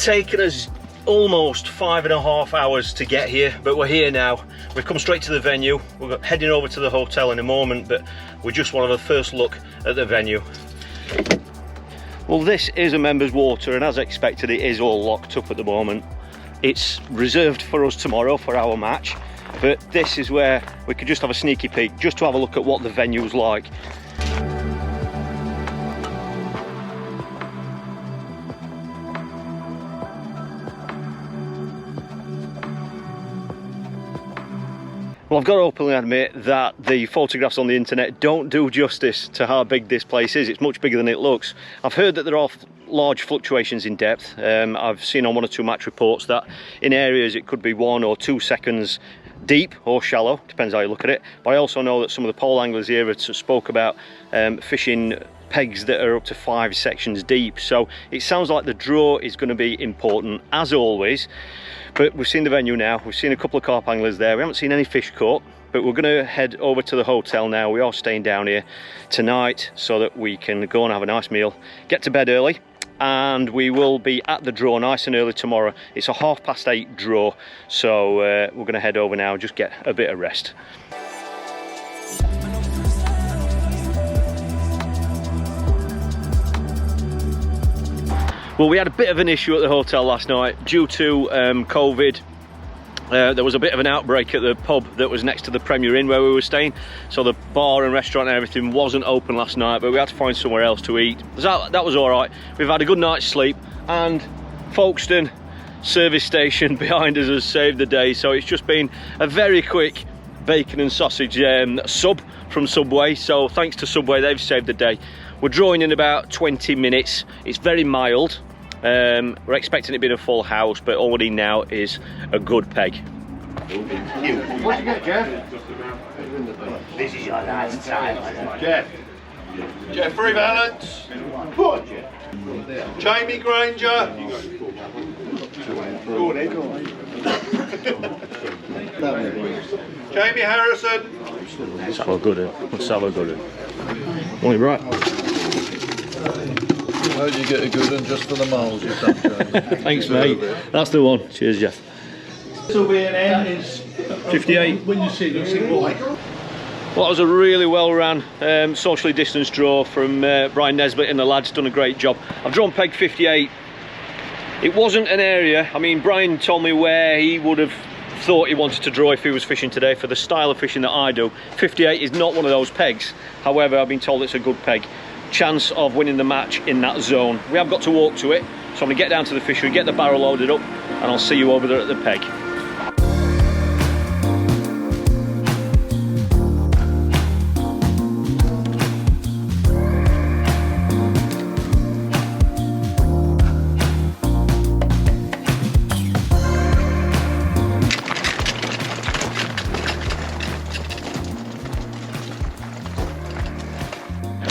taken us almost 5.5 hours to get here, but we're here now. We've come straight to the venue. We're heading over to the hotel in a moment, but we just want to have a first look at the venue. Well, this is a members' water, and as expected, it is all locked up at the moment. It's reserved for us tomorrow for our match, but this is where we could just have a sneaky peek, just to have a look at what the venue's like. Well, I've got to openly admit that the photographs on the internet don't do justice to how big this place is. It's much bigger than it looks. I've heard that there are large fluctuations in depth. I've seen on 1 or 2 match reports that in areas it could be 1 or 2 seconds deep or shallow, depends how you look at it. But I also know that some of the pole anglers here have spoke about fishing pegs that are up to 5 sections deep. So it sounds like the draw is going to be important, as always. But we've seen the venue now, we've seen a couple of carp anglers there, we haven't seen any fish caught, but we're going to head over to the hotel now. We are staying down here tonight so that we can go and have a nice meal, get to bed early, and we will be at the draw nice and early tomorrow. It's a 8:30 draw, so we're going to head over now and just get a bit of rest. Well, we had a bit of an issue at the hotel last night due to COVID. There was a bit of an outbreak at the pub that was next to the Premier Inn where we were staying, so the bar and restaurant and everything wasn't open last night, but we had to find somewhere else to eat. That was all right. We've had a good night's sleep, and Folkestone service station behind us has saved the day, so it's just been a very quick bacon and sausage sub from Subway, so thanks to Subway, they've saved the day. We're drawing in about 20 minutes. It's very mild. We're expecting it to be in a full house, but all we need now is a good peg. What you get, Geoff? This is your last time. Geoff Rebalance. Jamie Granger. Jamie Harrison. Let's have a good one. Let's have a good one. Only right. How'd you get a good one just for the miles you've done, James? Thanks, mate. That's the one. Cheers, Geoff. This will be an end. Is 58. When you see it, you'll see why. Well, that was a really well ran socially distanced draw from Brian Nesbitt and the lads. Done a great job. I've drawn peg 58. It wasn't an area, I mean, Brian told me where he would have thought he wanted to draw if he was fishing today. For the style of fishing that I do, 58 is not one of those pegs. However, I've been told it's a good peg. Chance of winning the match in that zone. We have got to walk to it, so I'm going to get down to the fishery, get the barrel loaded up, and I'll see you over there at the peg.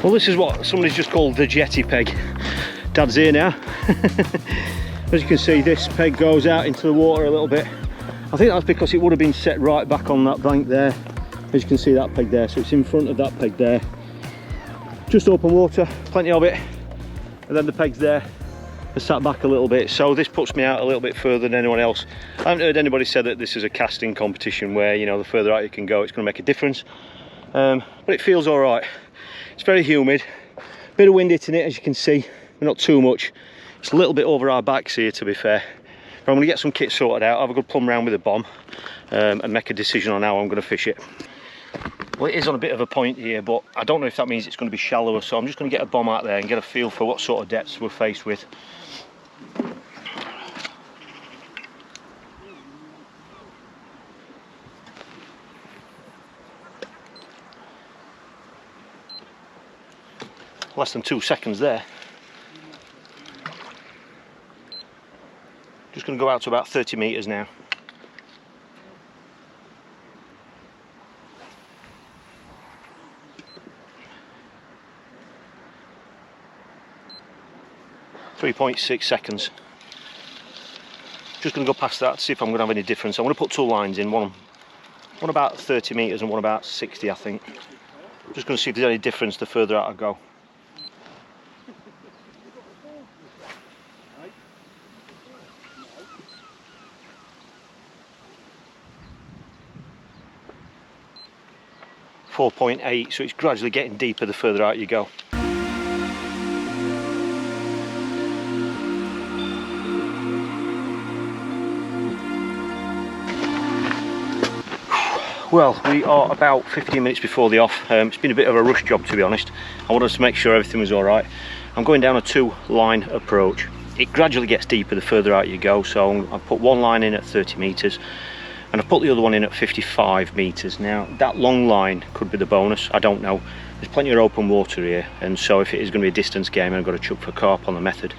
Well, this is what somebody's just called the jetty peg. Dad's here now. As you can see, this peg goes out into the water a little bit. I think that's because it would have been set right back on that bank there. As you can see, that peg there, so it's in front of that peg there. Just open water, plenty of it, and then the pegs there are sat back a little bit, so this puts me out a little bit further than anyone else. I haven't heard anybody say that this is a casting competition where, you know, the further out you can go, it's going to make a difference. But it feels all right. It's very humid, bit of wind hitting it, as you can see, but not too much. It's a little bit over our backs here, to be fair. But I'm going to get some kit sorted out, have a good plumb round with a bomb, and make a decision on how I'm going to fish it. Well, it is on a bit of a point here, but I don't know if that means it's going to be shallower, so I'm just going to get a bomb out there and get a feel for what sort of depths we're faced with. Less than 2 seconds there. Just going to go out to about 30 metres now. .6 seconds. Just going to go past that to see if I'm going to have any difference. I'm going to put 2 lines in, one about 30 metres and one about 60, I think. Just going to see if there's any difference the further out I go. 4.8, so it's gradually getting deeper the further out you go. Well, we are about 15 minutes before the off. It's been a bit of a rush job, to be honest. I wanted to make sure everything was all right. I'm going down a 2-line approach. It gradually gets deeper the further out you go, so I put one line in at 30 metres and I put the other one in at 55 metres. Now, that long line could be the bonus, I don't know. There's plenty of open water here, and so if it is going to be a distance game and I've got to chuck for carp on the method,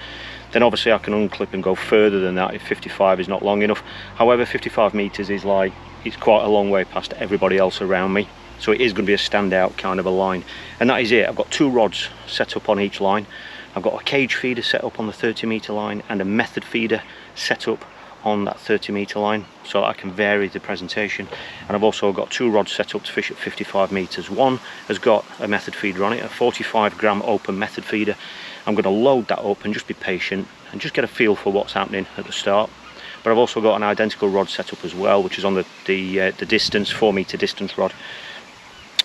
then obviously I can unclip and go further than that if 55 is not long enough. However, 55 metres is like, it's quite a long way past everybody else around me, so it is going to be a standout kind of a line. And that is it. I've got 2 rods set up on each line. I've got a cage feeder set up on the 30 metre line and a method feeder set up on that 30 metre line, so I can vary the presentation. And I've also got 2 rods set up to fish at 55 metres. One has got a method feeder on it, a 45 gram open method feeder. I'm going to load that up and just be patient and just get a feel for what's happening at the start. But I've also got an identical rod set up as well, which is on the distance, 4 metre distance rod.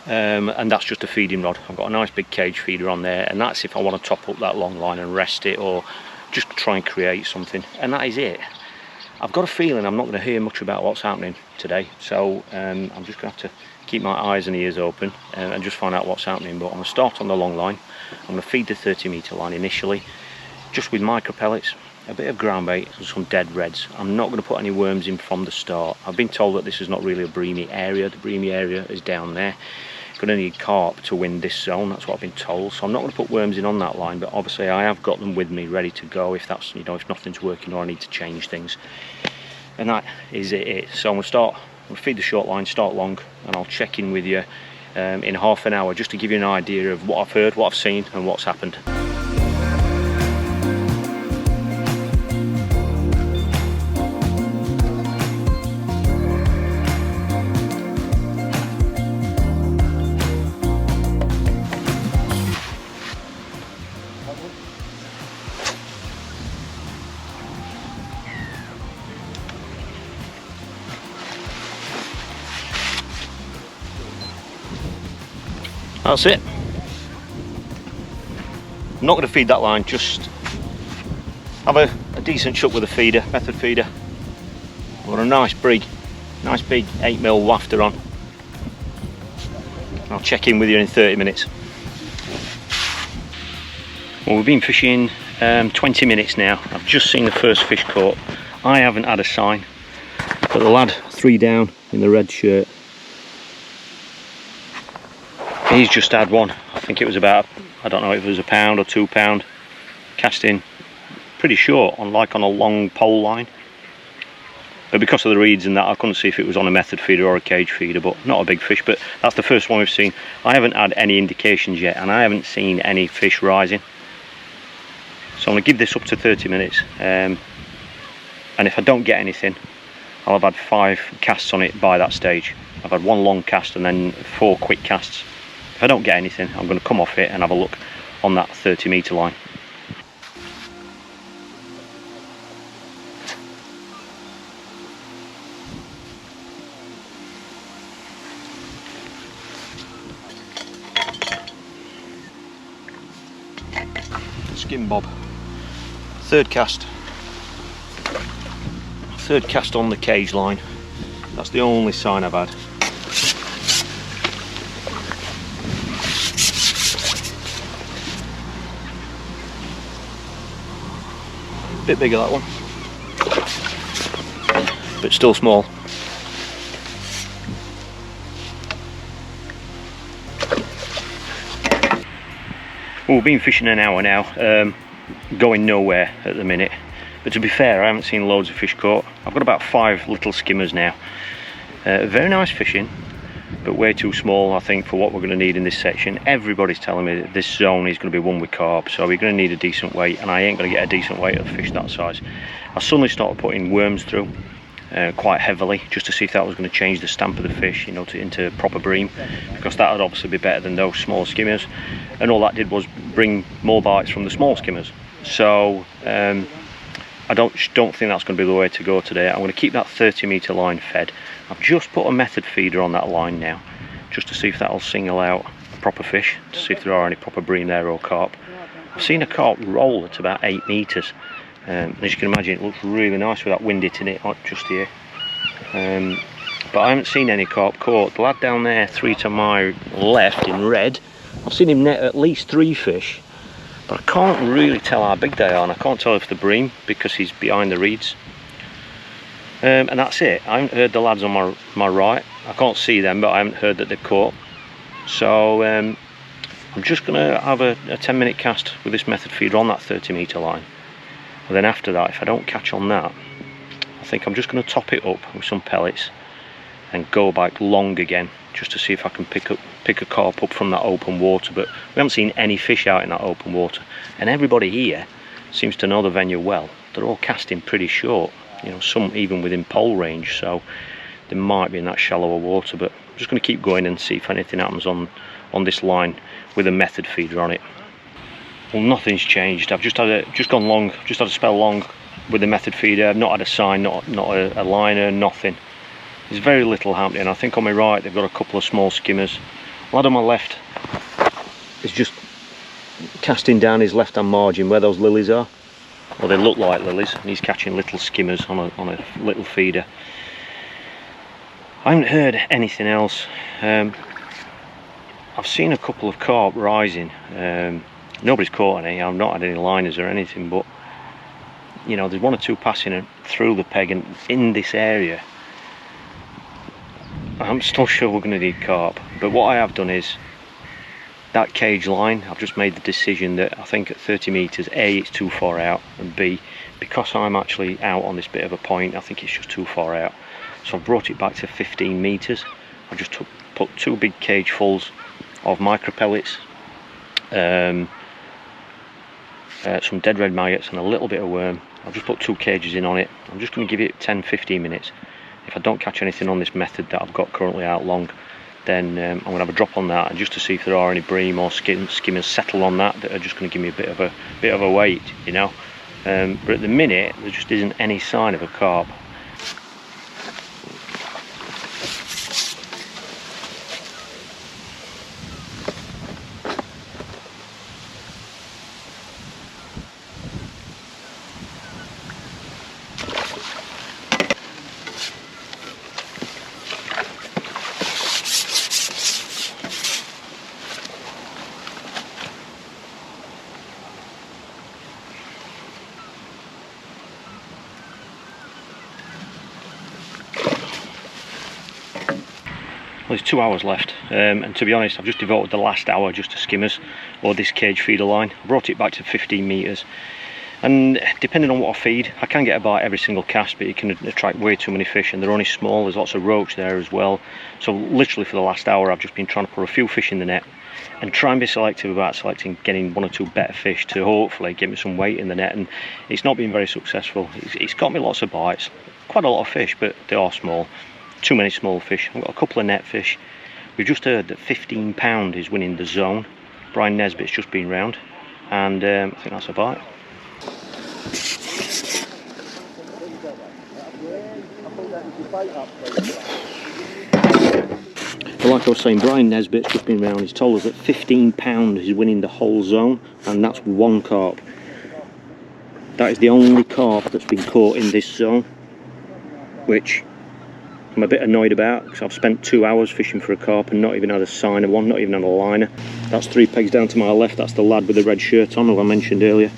And that's just a feeding rod. I've got a nice big cage feeder on there, and that's if I want to top up that long line and rest it, or just try and create something. And that is it. I've got a feeling I'm not going to hear much about what's happening today, so I'm just going to have to keep my eyes and ears open and just find out what's happening. But I'm going to start on the long line. I'm going to feed the 30 metre line initially, just with micro pellets, a bit of ground bait and some dead reds. I'm not going to put any worms in from the start. I've been told that this is not really a breamy area. The breamy area is down there. Going to need carp to win this zone, that's what I've been told. So I'm not going to put worms in on that line, but obviously I have got them with me ready to go if that's, you know, if nothing's working or I need to change things. And that is it. So I'm going to feed the short line, start long, and I'll check in with you in half an hour just to give you an idea of what I've heard, what I've seen and what's happened. That's it. I'm not going to feed that line, just have a decent chuck with a feeder, method feeder, or a nice big 8mm wafter on. I'll check in with you in 30 minutes. Well, we've been fishing 20 minutes now. I've just seen the first fish caught. I haven't had a sign, but the lad 3 down in the red shirt, he's just had one. I think it was about, I don't know if it was £1 or £2, casting pretty short on a long pole line. But because of the reeds and that, I couldn't see if it was on a method feeder or a cage feeder, but not a big fish. But that's the first one we've seen. I haven't had any indications yet, and I haven't seen any fish rising. So I'm going to give this up to 30 minutes. And if I don't get anything, I'll have had 5 casts on it by that stage. I've had 1 long cast and then 4 quick casts. If I don't get anything, I'm going to come off it and have a look on that 30 metre line. Skin bob. Third cast on the cage line. That's the only sign I've had. Bit bigger that one, but still small. Well, we've been fishing an hour now, going nowhere at the minute. But to be fair, I haven't seen loads of fish caught. I've got about 5 little skimmers now. Very nice fishing, but way too small, I think, for what we're going to need in this section. Everybody's telling me that this zone is going to be one with carp, so we're going to need a decent weight, and I ain't going to get a decent weight of fish that size. I suddenly started putting worms through quite heavily, just to see if that was going to change the stamp of the fish, you know, into proper bream, because that would obviously be better than those small skimmers, and all that did was bring more bites from the small skimmers. So I don't think that's going to be the way to go today. I'm going to keep that 30 metre line fed. I've just put a method feeder on that line now, just to see if that'll single out proper fish, to see if there are any proper bream there or carp. I've seen a carp roll at about 8 metres. As you can imagine, it looks really nice with that wind hitting it just here. But I haven't seen any carp caught. The lad down there, 3 to my left in red, I've seen him net at least 3 fish, but I can't really tell how big they are, and I can't tell if they're bream because he's behind the reeds. And that's it. I haven't heard the lads on my right. I can't see them, but I haven't heard that they've caught. So I'm just going to have a 10-minute cast with this method feeder on that 30-metre line. And then after that, if I don't catch on that, I think I'm just going to top it up with some pellets and go back long again, just to see if I can pick a carp up from that open water. But we haven't seen any fish out in that open water, and everybody here seems to know the venue well. They're all casting pretty short, you know, some even within pole range, so they might be in that shallower water. But I'm just going to keep going and see if anything happens on this line with a method feeder on it. Well, nothing's changed. I've just had a spell long with the method feeder. I've not had a sign, not a liner, nothing. There's very little happening. I think on my right they've got a couple of small skimmers. The lad on my left is just casting down his left hand margin where those lilies are. Well, they look like lilies, and he's catching little skimmers on a little feeder. I haven't heard anything else. I've seen a couple of carp rising. Nobody's caught any. I've not had any liners or anything, but you know, there's 1 or 2 passing through the peg, and in this area I'm still sure we're going to need carp. But what I have done is that cage line, I've just made the decision that I think at 30 metres, A, it's too far out, and B, because I'm actually out on this bit of a point, I think it's just too far out. So I've brought it back to 15 metres. I've just put 2 big cage fulls of micro pellets, some dead red maggots and a little bit of worm. I've just put 2 cages in on it. I'm just going to give it 10-15 minutes. If I don't catch anything on this method that I've got currently out long, then I'm going to have a drop on that, and just to see if there are any bream or skimmers settle on that are just going to give me a bit of a weight, you know. But at the minute there just isn't any sign of a carp. Well, there's 2 hours left, and to be honest, I've just devoted the last hour just to skimmers or this cage feeder line. I brought it back to 15 metres, and depending on what I feed, I can get a bite every single cast, but it can attract way too many fish, and they're only small. There's lots of roach there as well. So literally for the last hour I've just been trying to put a few fish in the net and try and be selective about getting 1 or 2 better fish to hopefully give me some weight in the net, and it's not been very successful. It's got me lots of bites, quite a lot of fish, but they are small. Too many small fish. I've got a couple of net fish. We've just heard that 15 pound is winning the zone. Brian Nesbitt's just been round, and I think that's a bite. Well, like I was saying, Brian Nesbitt's just been round. He's told us that 15 pound is winning the whole zone, and that's 1 carp. That is the only carp that's been caught in this zone, which I'm a bit annoyed about, because I've spent 2 hours fishing for a carp and not even had a sign of one, not even had a liner. That's 3 pegs down to my left. That's the lad with the red shirt on, who I mentioned earlier.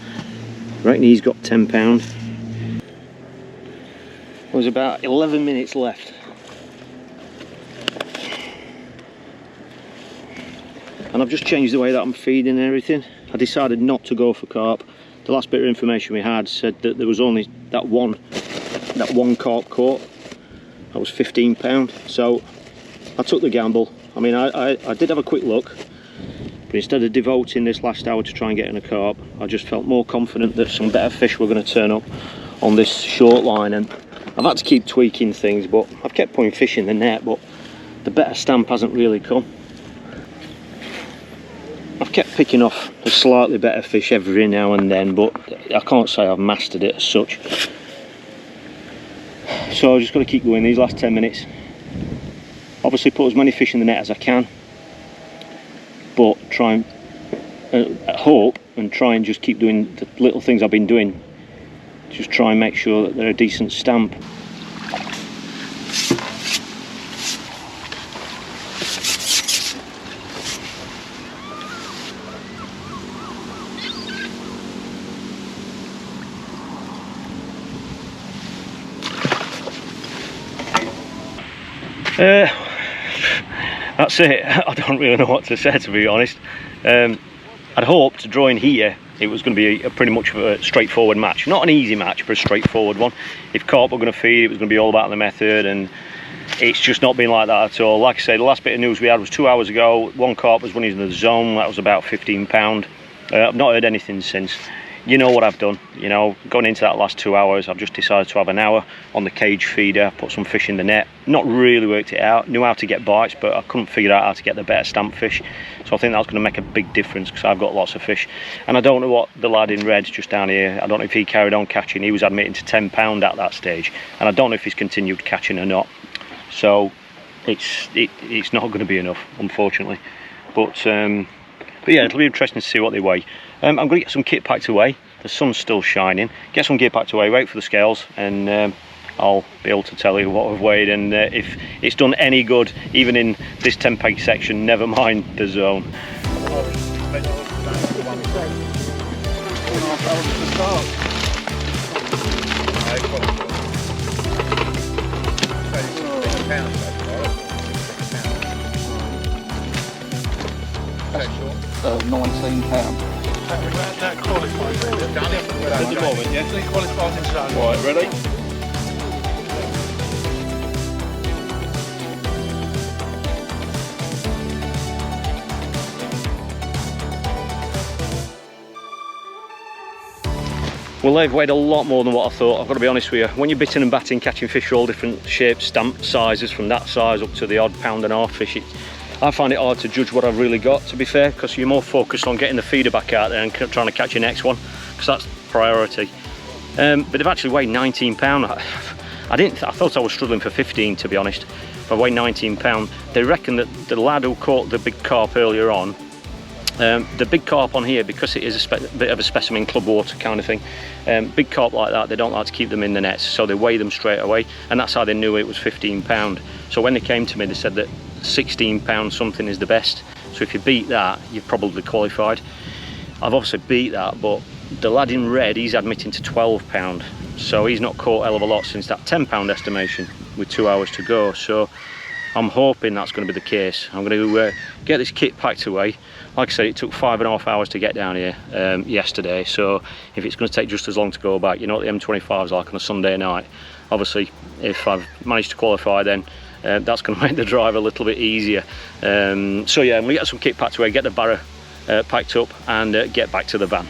I reckon he's got 10 pound. There's about 11 minutes left. And I've just changed the way that I'm feeding and everything. I decided not to go for carp. The last bit of information we had said that there was only that one carp caught. That was 15 pound, so I took the gamble. I mean, I did have a quick look, but instead of devoting this last hour to try and get in a carp, I just felt more confident that some better fish were going to turn up on this short line, and I've had to keep tweaking things, but I've kept putting fish in the net, but the better stamp hasn't really come. I've kept picking off a slightly better fish every now and then, but I can't say I've mastered it as such. So I've just got to keep going these last 10 minutes. Obviously put as many fish in the net as I can, but try and hope and try and just keep doing the little things I've been doing. Just try and make sure that they're a decent stamp. That's it. I don't really know what to say, to be honest. I'd hoped drawing here it was going to be pretty much of a straightforward match. Not an easy match, but a straightforward one. If carp were going to feed, it was going to be all about the method, and it's just not been like that at all. Like I say, the last bit of news we had was 2 hours ago. One carp was running in the zone. That was about 15 pound. I've not heard anything since. You know what I've done, you know, going into that last 2 hours, I've just decided to have an hour on the cage feeder, put some fish in the net. Not really worked it out, knew how to get bites, but I couldn't figure out how to get the better stamp fish. So I think that's going to make a big difference, because I've got lots of fish. And I don't know what the lad in red just down here, I don't know if he carried on catching. He was admitting to 10 pound at that stage, and I don't know if he's continued catching or not. So it's not going to be enough, unfortunately. But yeah, it'll be interesting to see what they weigh. I'm going to get some kit packed away. The sun's still shining. Get some gear packed away, wait for the scales, and I'll be able to tell you what I've weighed, and if it's done any good, even in this 10 peg section, never mind the zone. £19. That qualifies at the moment, yeah? It qualifies in zone. Right, ready? Well, they've weighed a lot more than what I thought, I've got to be honest with you. When you're bitting and batting, catching fish for all different shapes, stamp sizes, from that size up to the odd £1.5 fish, I find it hard to judge what I've really got, to be fair, because you're more focused on getting the feeder back out there and trying to catch your next one, because that's priority. But they've actually weighed £19. I thought I was struggling for 15, to be honest. If I weighed £19, they reckon that the lad who caught the big carp earlier on, the big carp on here, because it is a bit of a specimen club water kind of thing, big carp like that, they don't like to keep them in the nets, so they weigh them straight away, and that's how they knew it was £15. So when they came to me, they said that £16 something is the best, so if you beat that, you've probably qualified. I've obviously beat that, but the lad in red, he's admitting to £12, so he's not caught a hell of a lot since that £10 estimation with 2 hours to go. So I'm hoping that's going to be the case. I'm going to get this kit packed away. Like I said, it took 5.5 hours to get down here yesterday, so if it's going to take just as long to go back, you know what the M25 is like on a Sunday night. Obviously, if I've managed to qualify, then that's going to make the drive a little bit easier. So yeah, I'm going to get some kit packed away, get the barrow packed up, and get back to the van.